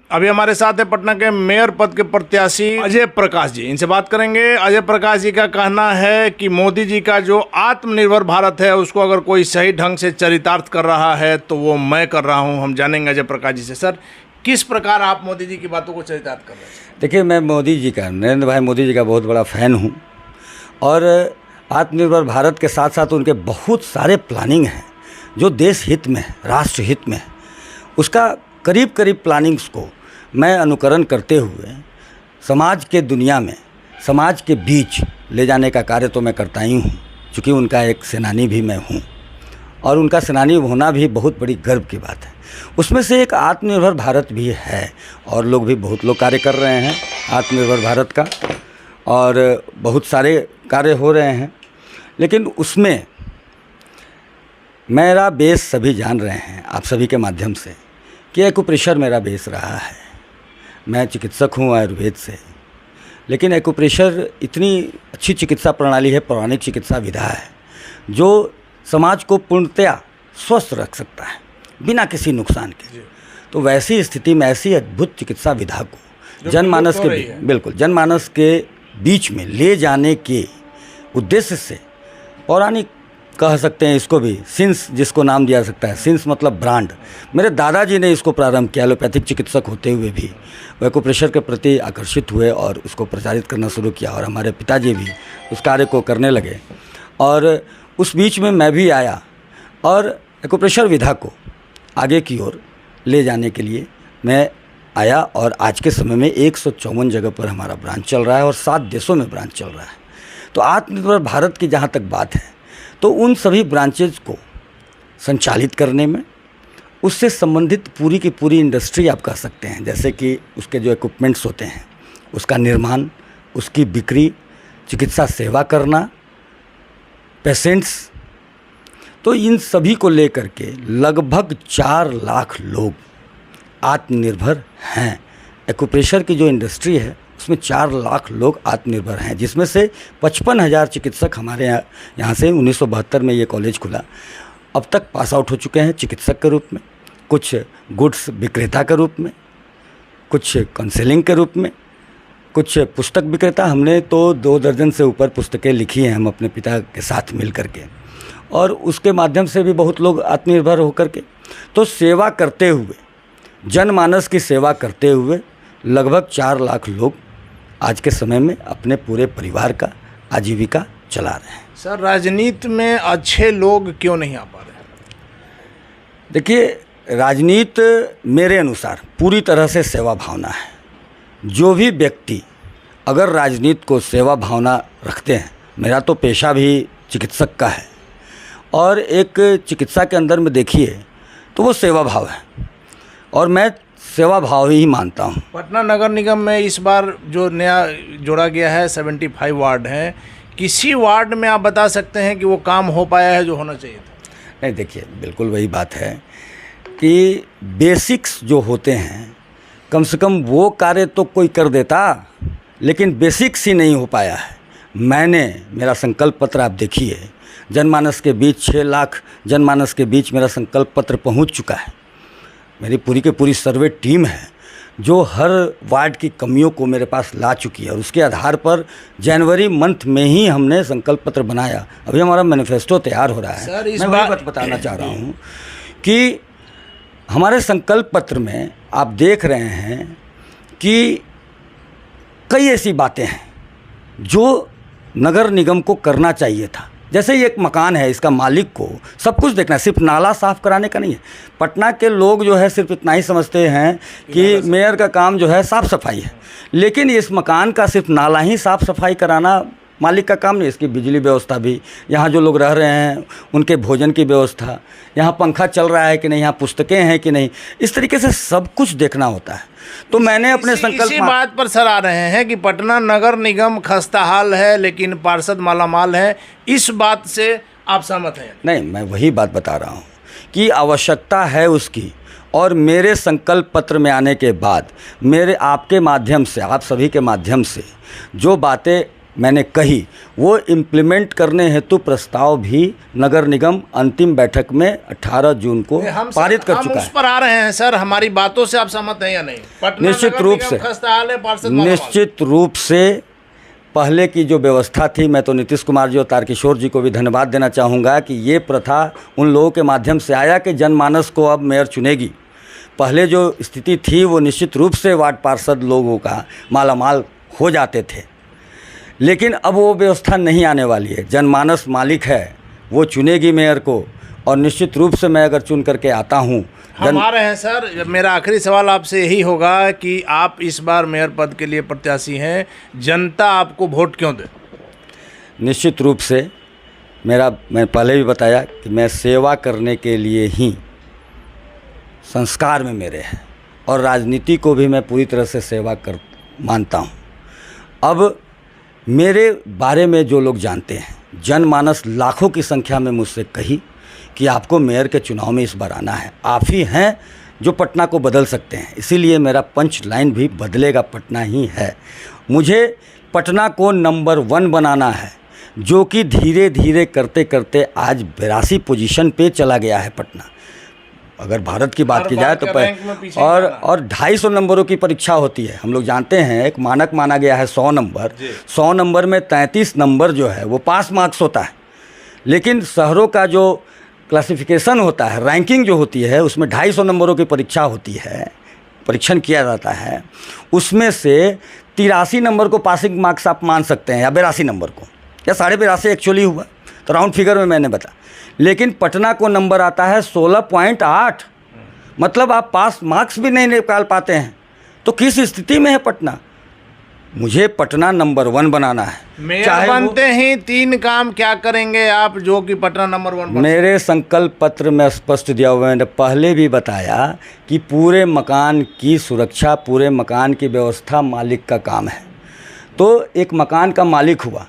अभी हमारे साथ है पटना के मेयर पद के प्रत्याशी अजय प्रकाश जी। इनसे बात करेंगे। अजय प्रकाश जी का कहना है कि मोदी जी का जो आत्मनिर्भर भारत है उसको अगर कोई सही ढंग से चरितार्थ कर रहा है तो वो मैं कर रहा हूं। हम जानेंगे अजय प्रकाश जी से। सर, किस प्रकार आप मोदी जी की बातों को चरितार्थ कर रहे हैं? देखिए, मैं मोदी जी का, नरेंद्र भाई मोदी जी का बहुत बड़ा फ़ैन हूँ और आत्मनिर्भर भारत के साथ साथ उनके बहुत सारे प्लानिंग हैं जो देश हित में है, राष्ट्र हित में है। उसका करीब करीब प्लानिंग्स को मैं अनुकरण करते हुए समाज के दुनिया में, समाज के बीच ले जाने का कार्य तो मैं करता ही हूँ, क्योंकि उनका एक सेनानी भी मैं हूँ और उनका सेनानी होना भी बहुत बड़ी गर्व की बात है। उसमें से एक आत्मनिर्भर भारत भी है और लोग भी बहुत लोग कार्य कर रहे हैं आत्मनिर्भर भारत का और बहुत सारे कार्य हो रहे हैं। लेकिन उसमें मेरा बेस सभी जान रहे हैं आप सभी के माध्यम से कि एक्यूप्रेशर मेरा बेस रहा है। मैं चिकित्सक हूँ आयुर्वेद से, लेकिन एक्यूप्रेशर इतनी अच्छी चिकित्सा प्रणाली है, पौराणिक चिकित्सा विधा है जो समाज को पूर्णतया स्वस्थ रख सकता है बिना किसी नुकसान के। तो वैसी स्थिति में ऐसी अद्भुत चिकित्सा विधा को जनमानस के बिल्कुल जनमानस के बीच में ले जाने के उद्देश्य से पौराणिक कह सकते हैं इसको भी, सिंस जिसको नाम दिया सकता है, सिंस मतलब ब्रांड। मेरे दादाजी ने इसको प्रारंभ किया। एलोपैथिक चिकित्सक होते हुए भी वो एक्यूप्रेशर के प्रति आकर्षित हुए और उसको प्रचारित करना शुरू किया और हमारे पिताजी भी उस कार्य को करने लगे और उस बीच में मैं भी आया और एक्यूप्रेशर विधा को आगे की ओर ले जाने के लिए मैं आया और आज के समय में 154 जगह पर हमारा ब्रांच चल रहा है और 7 देशों में ब्रांच चल रहा है। तो आत्मनिर्भर भारत की जहाँ तक बात है तो उन सभी ब्रांचेज को संचालित करने में उससे संबंधित पूरी की पूरी इंडस्ट्री आप कह सकते हैं, जैसे कि उसके जो इक्विपमेंट्स होते हैं उसका निर्माण, उसकी बिक्री, चिकित्सा सेवा करना, पेशेंट्स, तो इन सभी को लेकर के लगभग 4 लाख लोग आत्मनिर्भर हैं। एक्यूप्रेशर की जो इंडस्ट्री है उसमें 4 लाख लोग आत्मनिर्भर हैं, जिसमें से 55,000 चिकित्सक हमारे यहाँ से 1972 में ये कॉलेज खुला अब तक पास आउट हो चुके हैं चिकित्सक के रूप में, कुछ गुड्स विक्रेता के रूप में, कुछ काउंसलिंग के रूप में, कुछ पुस्तक विक्रेता। हमने तो 2 दर्जन से ऊपर पुस्तकें लिखी हैं हम अपने पिता के साथ मिल करके और उसके माध्यम से भी बहुत लोग आत्मनिर्भर होकर के तो सेवा करते हुए, जनमानस की सेवा करते हुए लगभग 4 लाख लोग आज के समय में अपने पूरे परिवार का आजीविका चला रहे हैं। सर, राजनीति में अच्छे लोग क्यों नहीं आ पा रहे? देखिए, राजनीति मेरे अनुसार पूरी तरह से सेवा भावना है। जो भी व्यक्ति अगर राजनीति को सेवा भावना रखते हैं, मेरा तो पेशा भी चिकित्सक का है और एक चिकित्सा के अंदर में देखिए तो वो सेवा भाव है और मैं सेवा भाव ही मानता हूँ। पटना नगर निगम में इस बार जो नया जोड़ा गया है 75 वार्ड हैं, किसी वार्ड में आप बता सकते हैं कि वो काम हो पाया है जो होना चाहिए था? नहीं, देखिए, बिल्कुल वही बात है कि बेसिक्स जो होते हैं कम से कम वो कार्य तो कोई कर देता, लेकिन बेसिक्स ही नहीं हो पाया है। मेरा संकल्प पत्र आप देखिए, जनमानस के बीच 6 लाख जनमानस के बीच मेरा संकल्प पत्र पहुंच चुका है। मेरी पूरी की पूरी सर्वे टीम है जो हर वार्ड की कमियों को मेरे पास ला चुकी है और उसके आधार पर जनवरी मंथ में ही हमने संकल्प पत्र बनाया। अभी हमारा मैनिफेस्टो तैयार हो रहा है। सर, इस मैं वही बात बताना चाह रहा हूँ कि हमारे संकल्प पत्र में आप देख रहे हैं कि कई ऐसी बातें हैं जो नगर निगम को करना चाहिए था। जैसे ये एक मकान है, इसका मालिक को सब कुछ देखना है, सिर्फ नाला साफ़ कराने का नहीं है। पटना के लोग जो है सिर्फ इतना ही समझते हैं कि मेयर का काम जो है साफ़ सफाई है, लेकिन इस मकान का सिर्फ नाला ही साफ़ सफाई कराना मालिक का काम नहीं। इसकी बिजली व्यवस्था भी, यहाँ जो लोग रह रहे हैं उनके भोजन की व्यवस्था, यहाँ पंखा चल रहा है कि नहीं, यहाँ पुस्तकें हैं कि नहीं, इस तरीके से सब कुछ देखना होता है। तो मैंने अपने संकल्प इसी बात पर सर आ रहे हैं कि पटना नगर निगम खस्ताहाल है लेकिन पार्षद मालामाल है। इस बात से आप सहमत हैं? नहीं, मैं वही बात बता रहा हूँ कि आवश्यकता है उसकी और मेरे संकल्प पत्र में आने के बाद मेरे आपके माध्यम से, आप सभी के माध्यम से जो बातें मैंने कही, वो इम्प्लीमेंट करने हेतु प्रस्ताव भी नगर निगम अंतिम बैठक में 18 जून को पारित कर चुका हम उस पर आ रहे हैं सर। हमारी बातों से आप सहमत हैं या नहीं? पटना निश्चित नगर रूप निगम से, खस्ताहाल है, पार्षद मालामाल। निश्चित रूप से पहले की जो व्यवस्था थी, मैं तो नीतीश कुमार जी और तारकिशोर जी को भी धन्यवाद देना चाहूँगा कि ये प्रथा उन लोगों के माध्यम से आया कि जनमानस को अब मेयर चुनेगी। पहले जो स्थिति थी वो निश्चित रूप से वार्ड पार्षद लोगों का मालामाल हो जाते थे, लेकिन अब वो व्यवस्था नहीं आने वाली है। जनमानस मालिक है, वो चुनेगी मेयर को, और निश्चित रूप से मैं अगर चुन करके आता हूँ। हम आ रहे हैं सर। मेरा आखिरी सवाल आपसे यही होगा कि आप इस बार मेयर पद के लिए प्रत्याशी हैं, जनता आपको वोट क्यों दे? निश्चित रूप से मैं पहले भी बताया कि मैं सेवा करने के लिए ही संस्कार में मेरे है, और राजनीति को भी मैं पूरी तरह से सेवा कर मानता हूँ। अब मेरे बारे में जो लोग जानते हैं, जनमानस लाखों की संख्या में मुझसे कही कि आपको मेयर के चुनाव में इस बार आना है, आप ही हैं जो पटना को बदल सकते हैं। इसीलिए मेरा पंच लाइन भी बदलेगा पटना ही है। मुझे पटना को नंबर 1 बनाना है, जो कि धीरे धीरे करते करते आज 82 पोजीशन पे चला गया है पटना। अगर भारत की बात की जाए तो और 250 नंबरों की परीक्षा होती है। हम लोग जानते हैं एक मानक माना गया है 100 नंबर। 100 नंबर में 33 नंबर जो है वो पास मार्क्स होता है, लेकिन शहरों का जो क्लासिफिकेशन होता है, रैंकिंग जो होती है, उसमें 250 नंबरों की परीक्षा होती है, परीक्षण किया जाता है। उसमें से 83 नंबर को पासिंग मार्क्स आप मान सकते हैं, या 82 नंबर को, या 82.5 एक्चुअली हुआ, तो राउंड फिगर में मैंने बता। लेकिन पटना को नंबर आता है 16.8, मतलब आप पास मार्क्स भी नहीं निकाल पाते हैं। तो किस स्थिति में है पटना? मुझे पटना नंबर 1 बनाना है। मेयर बनते ही 3 काम क्या करेंगे आप जो कि पटना नंबर 1 बन? मेरे संकल्प पत्र में स्पष्ट दिया हुआ है, मैंने पहले भी बताया कि पूरे मकान की सुरक्षा, पूरे मकान की व्यवस्था मालिक का काम है। तो एक मकान का मालिक हुआ,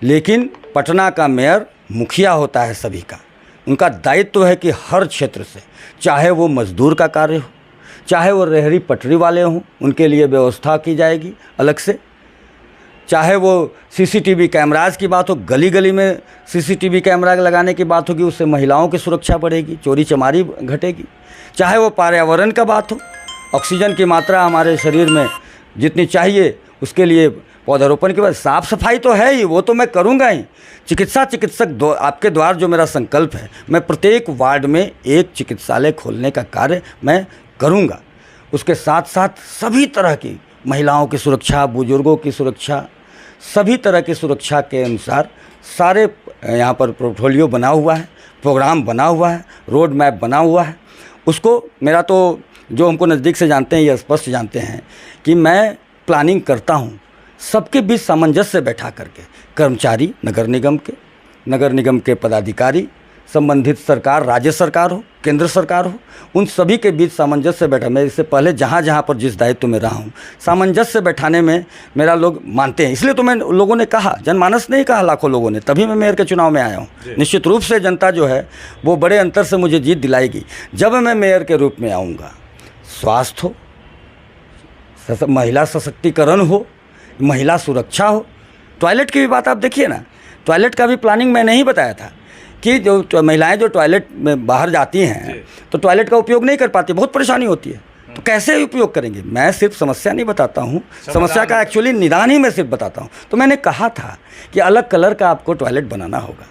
लेकिन पटना का मेयर मुखिया होता है सभी का। उनका दायित्व है कि हर क्षेत्र से, चाहे वो मजदूर का कार्य हो, चाहे वो रेहड़ी पटरी वाले हों, उनके लिए व्यवस्था की जाएगी अलग से। चाहे वो सीसीटीवी कैमराज की बात हो, गली गली में सीसीटीवी कैमरा लगाने की बात होगी, उससे महिलाओं की सुरक्षा बढ़ेगी, चोरी चमारी घटेगी। चाहे वो पर्यावरण का बात हो, ऑक्सीजन की मात्रा हमारे शरीर में जितनी चाहिए उसके लिए पौधारोपण के बाद साफ़ सफाई तो है ही, वो तो मैं करूँगा ही। चिकित्सक आपके द्वार जो मेरा संकल्प है, मैं प्रत्येक वार्ड में एक चिकित्सालय खोलने का कार्य मैं करूँगा। उसके साथ साथ सभी तरह की महिलाओं की सुरक्षा, बुजुर्गों की सुरक्षा, सभी तरह की सुरक्षा के अनुसार सारे यहाँ पर पोर्टफोलियो बना हुआ है, प्रोग्राम बना हुआ है, रोड मैप बना हुआ है। उसको मेरा तो जो हमको नज़दीक से जानते हैं ये स्पष्ट जानते हैं कि मैं प्लानिंग करता हूँ सबके बीच सामंजस्य बैठा करके, कर्मचारी नगर निगम के पदाधिकारी, संबंधित सरकार, राज्य सरकार हो, केंद्र सरकार हो, उन सभी के बीच सामंजस्य बैठा। मैं इससे पहले जहाँ पर जिस दायित्व में रहा हूँ, सामंजस्य बैठाने में मेरा लोग मानते हैं। इसलिए तो मैं लोगों ने कहा, जनमानस ने ही कहा, लाखों लोगों ने, तभी मैं मेयर के चुनाव में आया हूँ। निश्चित रूप से जनता जो है वो बड़े अंतर से मुझे जीत दिलाएगी जब मैं मेयर के रूप में आऊँगा। स्वास्थ्य हो, महिला सशक्तिकरण हो, महिला सुरक्षा हो, टॉयलेट की भी बात आप देखिए ना। टॉयलेट का भी प्लानिंग मैंने ही बताया था कि जो महिलाएं जो टॉयलेट में बाहर जाती हैं तो टॉयलेट का उपयोग नहीं कर पाती, बहुत परेशानी होती है। तो कैसे उपयोग करेंगे? मैं सिर्फ समस्या नहीं बताता हूँ, समस्या का एक्चुअली निदान ही मैं सिर्फ बताता हूँ। तो मैंने कहा था कि अलग कलर का आपको टॉयलेट बनाना होगा,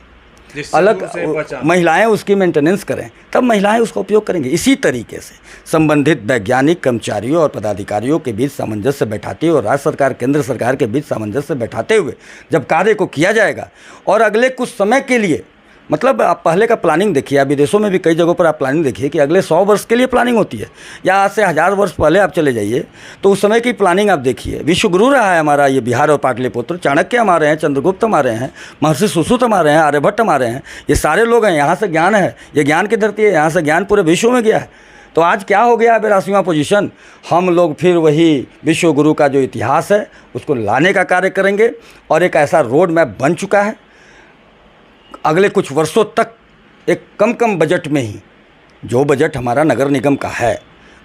अलग महिलाएं उसकी मेंटेनेंस करें, तब महिलाएं उसका उपयोग करेंगे। इसी तरीके से संबंधित वैज्ञानिक कर्मचारियों और पदाधिकारियों के बीच सामंजस्य बैठाते हुए और राज्य सरकार केंद्र सरकार के बीच सामंजस्य बैठाते हुए जब कार्य को किया जाएगा, और अगले कुछ समय के लिए, मतलब आप पहले का प्लानिंग देखिए, आप विदेशों में भी कई जगहों पर आप प्लानिंग देखिए कि अगले 100 वर्ष के लिए प्लानिंग होती है, या आज से 1000 वर्ष पहले आप चले जाइए तो उस समय की प्लानिंग आप देखिए। विश्वगुरु रहा है हमारा ये बिहार और पाटलिपुत्र, चाणक्य हमारे हैं, चंद्रगुप्त हमारे हैं, महर्षि सुश्रुत हमारे हैं, आर्यभट्ट हमारे हैं, ये सारे लोग हैं। यहाँ से ज्ञान है, ये ज्ञान की धरती है, यहाँ से ज्ञान पूरे विश्व में गया है। तो आज क्या हो गया 82वां पोजीशन? हम लोग फिर वही विश्वगुरु का जो इतिहास है उसको लाने का कार्य करेंगे, और एक ऐसा रोड मैप बन चुका है। अगले कुछ वर्षों तक एक कम बजट में ही, जो बजट हमारा नगर निगम का है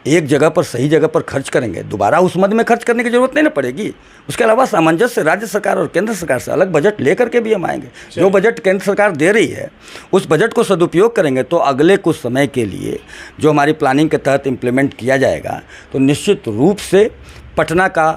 एक जगह पर सही जगह पर खर्च करेंगे, दोबारा उस मद में खर्च करने की जरूरत नहीं ना पड़ेगी। उसके अलावा सामंजस्य राज्य सरकार और केंद्र सरकार से अलग बजट लेकर के भी हम आएंगे। जो बजट केंद्र सरकार दे रही है उस बजट को सदुपयोग करेंगे तो अगले कुछ समय के लिए जो हमारी प्लानिंग के तहत इम्प्लीमेंट किया जाएगा तो निश्चित रूप से पटना का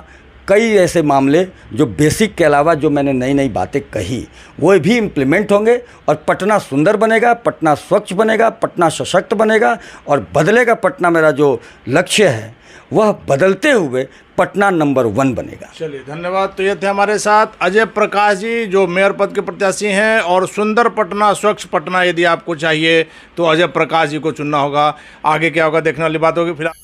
कई ऐसे मामले जो बेसिक के अलावा जो मैंने नई नई बातें कही वो भी इम्प्लीमेंट होंगे और पटना सुंदर बनेगा, पटना स्वच्छ बनेगा, पटना सशक्त बनेगा और बदलेगा पटना। मेरा जो लक्ष्य है वह बदलते हुए पटना नंबर 1 बनेगा। चलिए धन्यवाद। तो ये थे हमारे साथ अजय प्रकाश जी जो मेयर पद के प्रत्याशी हैं और सुंदर पटना, स्वच्छ पटना यदि आपको चाहिए तो अजय प्रकाश जी को चुनना होगा। आगे क्या होगा देखने वाली बात होगी। फिलहाल